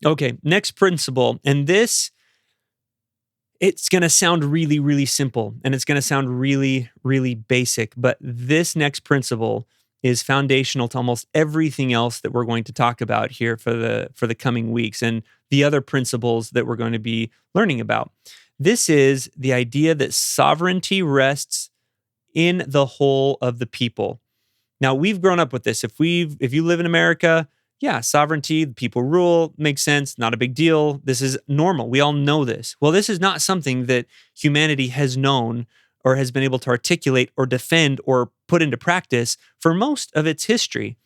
Okay, next principle. And this, it's going to sound really, really simple and it's going to sound really, really basic. But this next principle is foundational to almost everything else that we're going to talk about here for the coming weeks and the other principles that we're going to be learning about. This is the idea that sovereignty rests in the whole of the people. Now, we've grown up with this. If you live in America, yeah, sovereignty, the people rule, makes sense, not a big deal. This is normal. We all know this. Well, this is not something that humanity has known or has been able to articulate or defend or put into practice for most of its history.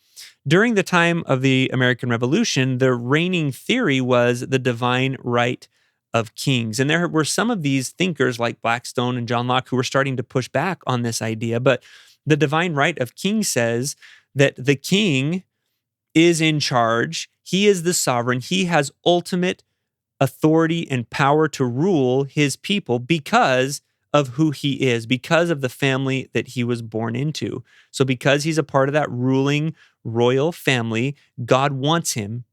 During the time of the American Revolution, the reigning theory was the divine right of kings. And there were some of these thinkers like Blackstone and John Locke who were starting to push back on this idea. But the divine right of kings says that the king is in charge. He is the sovereign. He has ultimate authority and power to rule his people because of who he is, because of the family that he was born into. So because he's a part of that ruling royal family, God wants him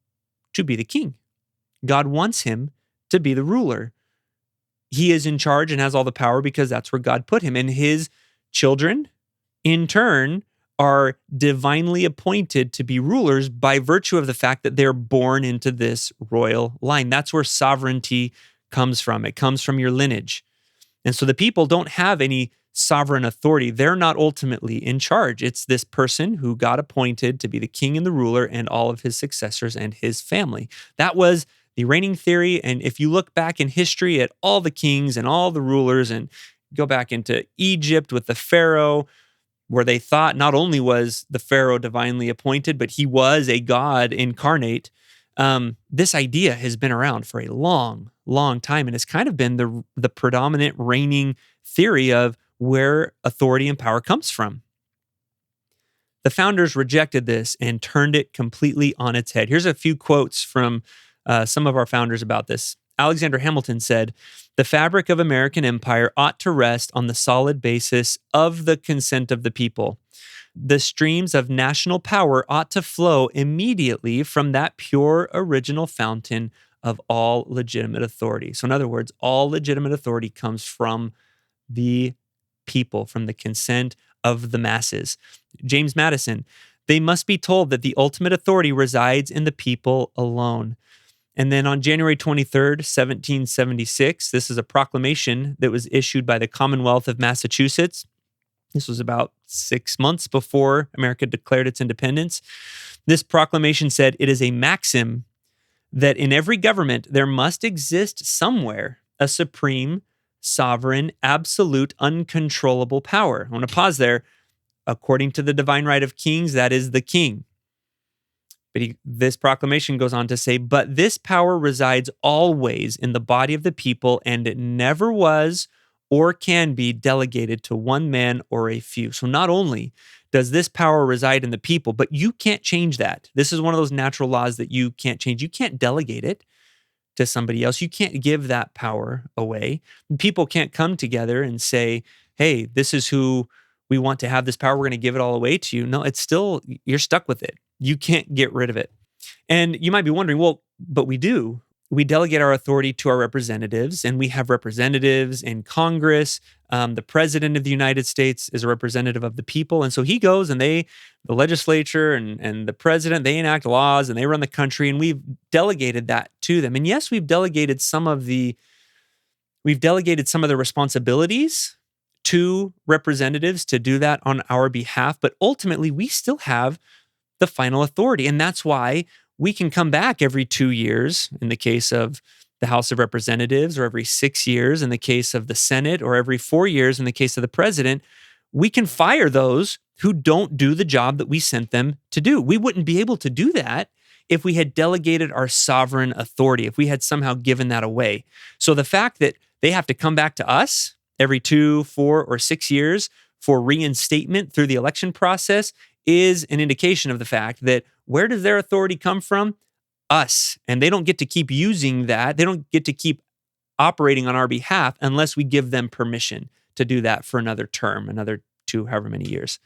to be the king. God wants him to be the ruler. He is in charge and has all the power because that's where God put him. And his children, in turn, are divinely appointed to be rulers by virtue of the fact that they're born into this royal line. That's where sovereignty comes from. It comes from your lineage. And so the people don't have any sovereign authority. They're not ultimately in charge. It's this person who got appointed to be the king and the ruler and all of his successors and his family. That was the reigning theory. And if you look back in history at all the kings and all the rulers and go back into Egypt with the Pharaoh, where they thought not only was the Pharaoh divinely appointed, but he was a god incarnate. This idea has been around for a long, long time, and it's kind of been the predominant reigning theory of where authority and power comes from. The founders rejected this and turned it completely on its head. Here's a few quotes from some of our founders about this. Alexander Hamilton said, "The fabric of American empire ought to rest on the solid basis of the consent of the people. The streams of national power ought to flow immediately from that pure original fountain of all legitimate authority." So in other words, all legitimate authority comes from the people, from the consent of the masses. James Madison, "They must be told that the ultimate authority resides in the people alone." And then on January 23rd, 1776, this is a proclamation that was issued by the Commonwealth of Massachusetts. This was about 6 months before America declared its independence. This proclamation said, "It is a maxim that in every government there must exist somewhere a supreme, sovereign, absolute, uncontrollable power." I want to pause there. According to the divine right of kings, that is the king. But this proclamation goes on to say, "But this power resides always in the body of the people, and it never was or can be delegated to one man or a few." So not only does this power reside in the people, but you can't change that. This is one of those natural laws that you can't change. You can't delegate it to somebody else. You can't give that power away. People can't come together and say, "Hey, this is who we want to have this power. We're going to give it all away to you." No, it's still, you're stuck with it. You can't get rid of it. And you might be wondering, well, but we do. We delegate our authority to our representatives, and we have representatives in Congress. The president of the United States is a representative of the people. And so he goes and the legislature and the president, they enact laws and they run the country, and we've delegated that to them. And yes, we've delegated some of the responsibilities to representatives to do that on our behalf, but ultimately we still have the final authority. And that's why we can come back every 2 years in the case of the House of Representatives, or every 6 years in the case of the Senate, or every 4 years in the case of the president. We can fire those who don't do the job that we sent them to do. We wouldn't be able to do that if we had delegated our sovereign authority, if we had somehow given that away. So the fact that they have to come back to us every 2, 4, or 6 years for reinstatement through the election process is an indication of the fact that where does their authority come from? Us. And they don't get to keep using that. They don't get to keep operating on our behalf unless we give them permission to do that for another term, another 2, however many years.